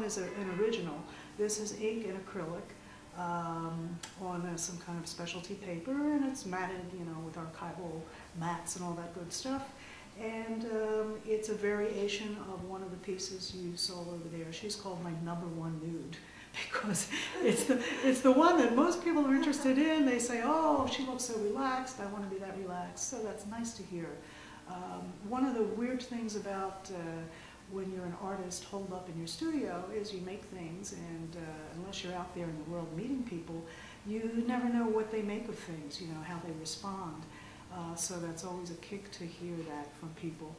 is an original. This is ink and acrylic on some kind of specialty paper, and it's matted, you know, with archival mats and all that good stuff. And it's a variation of one of the pieces you saw over there. She's called my #1 nude, because it's the one that most people are interested in. They say, oh, she looks so relaxed, I want to be that relaxed. So that's nice to hear. One of the weird things about when you're an artist holed up in your studio is you make things, and unless you're out there in the world meeting people, you never know what they make of things, you know, how they respond. So that's always a kick to hear that from people.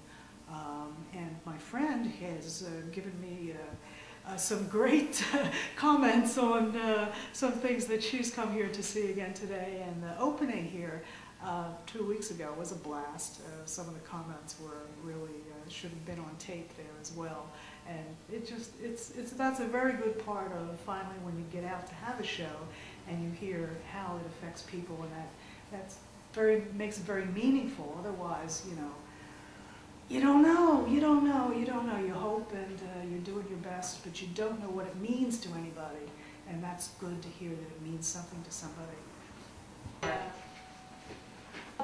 And my friend has given me some great comments on some things that she's come here to see again today. And the opening here 2 weeks ago was a blast. Some of the comments were really, should have been on tape there as well. And that's a very good part of finally when you get out to have a show and you hear how it affects people, and makes it very meaningful. Otherwise, you know, you don't know. You hope and you're doing your best, but you don't know what it means to anybody. And that's good to hear that it means something to somebody.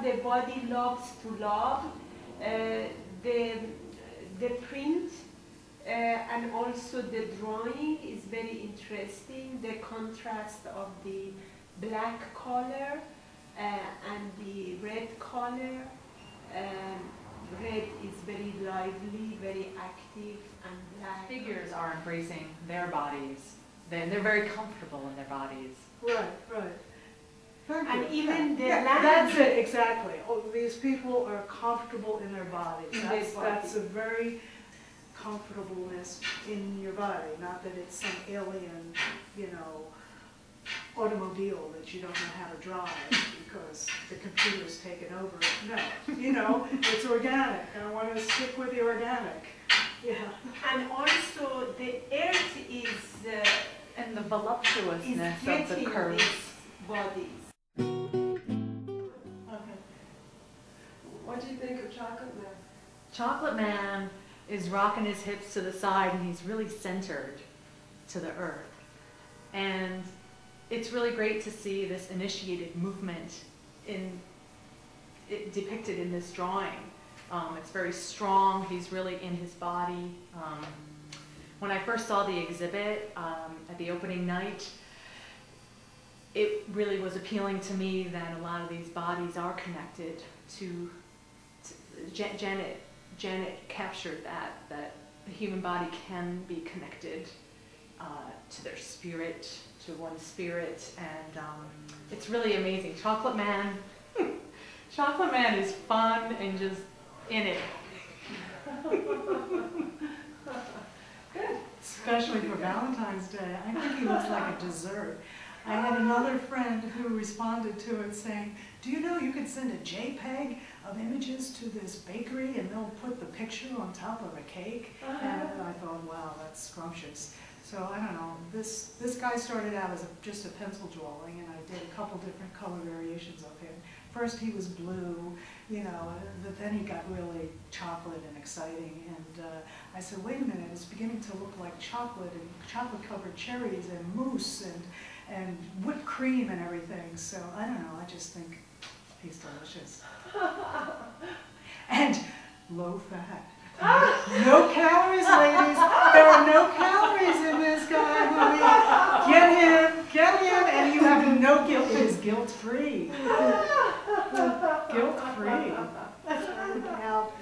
The body loves to love. The print and also the drawing is very interesting. The contrast of the black color and the red color. Red is very lively, very active, and black. Figures are embracing their bodies. They're very comfortable in their bodies. Right. Thank you. And even the that's it, exactly. Oh, these people are comfortable in their bodies. That's a very comfortableness in your body, not that it's some alien, you know, automobile that you don't know how to drive because the computer's taken over. No, you know, it's organic. I want to stick with the organic. Yeah. And also the earth is and the voluptuousness of the curves. Bodies. Okay. What do you think of Chocolate Man? Chocolate Man is rocking his hips to the side, and he's really centered to the earth. And it's really great to see this initiated movement depicted in this drawing. It's very strong. He's really in his body. When I first saw the exhibit at the opening night, it really was appealing to me that a lot of these bodies are connected to Janet captured that the human body can be connected to their spirit, to one's spirit, and it's really amazing. Chocolate Man is fun and just in it. Good. Especially for Valentine's Day. I think he looks like a dessert. I had another friend who responded to it saying, do you know you could send a JPEG of images to this bakery and they'll put the picture on top of a cake? And I thought, wow, that's scrumptious. So I don't know, this guy started out as just a pencil drawing, and I did a couple different color variations of him. First he was blue, you know, but then he got really chocolate and exciting, and I said, wait a minute, it's beginning to look like chocolate and chocolate-covered cherries and mousse and whipped cream and everything. So I don't know, I just think he's delicious. And low fat. No calories, ladies. There are no calories in this guy, honey. Get him, and you have no guilt. It is guilt-free. Guilt-free. Started out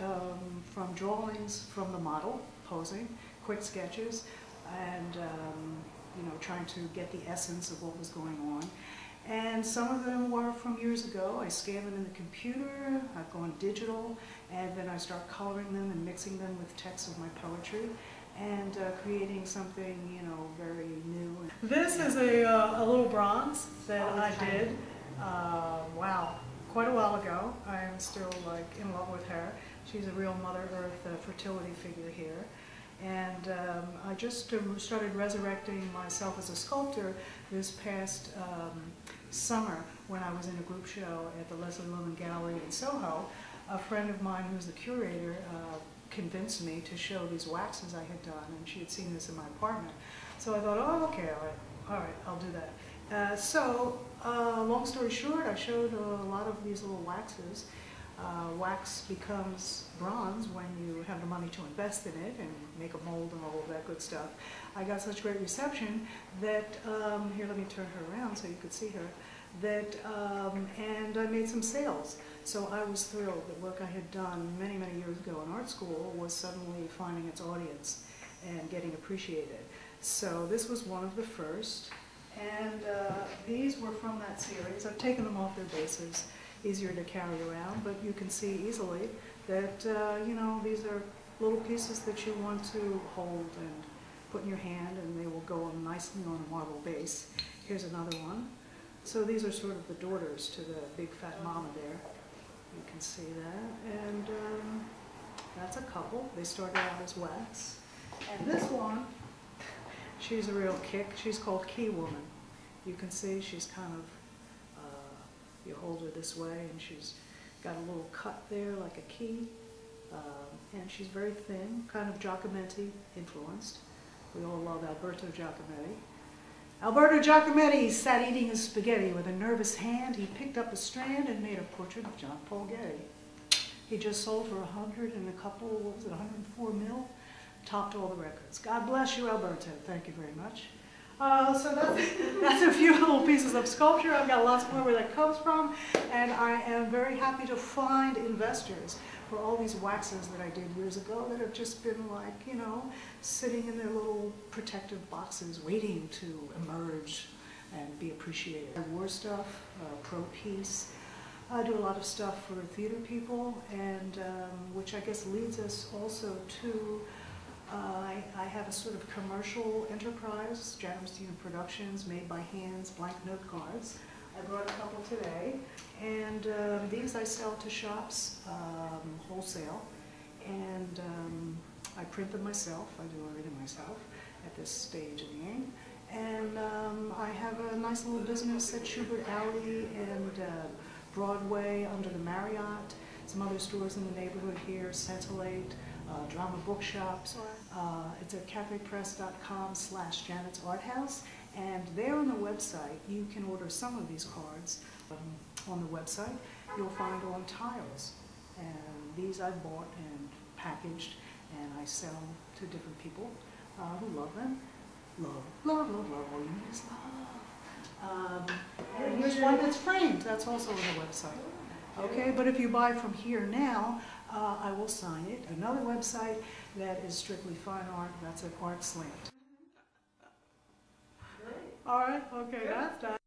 from drawings from the model, posing, quick sketches, and you know, trying to get the essence of what was going on. And some of them were from years ago. I scan them in the computer, I've gone digital, and then I start coloring them and mixing them with text of my poetry, and creating something, you know, very new. This is a little bronze that I did, wow, quite a while ago. I am still like in love with her. She's a real Mother Earth fertility figure here. And I just started resurrecting myself as a sculptor this past summer when I was in a group show at the Leslie Lumen Gallery in Soho. A friend of mine who's the curator convince me to show these waxes I had done, and she had seen this in my apartment. So I thought, oh, okay, all right, I'll do that. Long story short, I showed a lot of these little waxes. Wax becomes bronze when you have the money to invest in it and make a mold and all of that good stuff. I got such great reception that, here, let me turn her around so you could see her, that, and I made some sales. So I was thrilled that work I had done many, many years ago in art school was suddenly finding its audience and getting appreciated. So this was one of the first, and these were from that series. I've taken them off their bases, easier to carry around, but you can see easily that, you know, these are little pieces that you want to hold and put in your hand, and they will go on nicely on a marble base. Here's another one. So these are sort of the daughters to the big fat mama there. You can see that, and that's a couple. They started out as wax. And this one, she's a real kick. She's called Key Woman. You can see she's kind of, you hold her this way, and she's got a little cut there like a key. And she's very thin, kind of Giacometti influenced. We all love Alberto Giacometti. Alberto Giacometti sat eating his spaghetti with a nervous hand. He picked up a strand and made a portrait of John Paul Getty. He just sold for 100 and a couple, what was it, 104 mil? Topped all the records. God bless you, Alberto. Thank you very much. So that's a few little pieces of sculpture. I've got lots more where that comes from, and I am very happy to find investors for all these waxes that I did years ago that have just been like, you know, sitting in their little protective boxes waiting to emerge and be appreciated. I wore stuff, pro piece. I do a lot of stuff for theater people, and which I guess leads us also to I have a sort of commercial enterprise, Restino Productions, made by hands, blank note cards. I brought a couple today, and these I sell to shops wholesale, and I print them myself. I do everything myself at this stage of the game. And I have a nice little business at Schubert Alley and Broadway under the Marriott, some other stores in the neighborhood here, Scintillate, Drama Bookshops. It's at cafepress.com/Janet's Art House, and there on the website you can order some of these cards. On the website you'll find on tiles, and these I bought and packaged, and I sell to different people who love them. Love, love, love, love, all you need is love. And here's one that's framed, that's also on the website. Okay, but if you buy from here now, I will sign it. Another website that is strictly fine art, that's at Art Slant. All right, okay, that's done.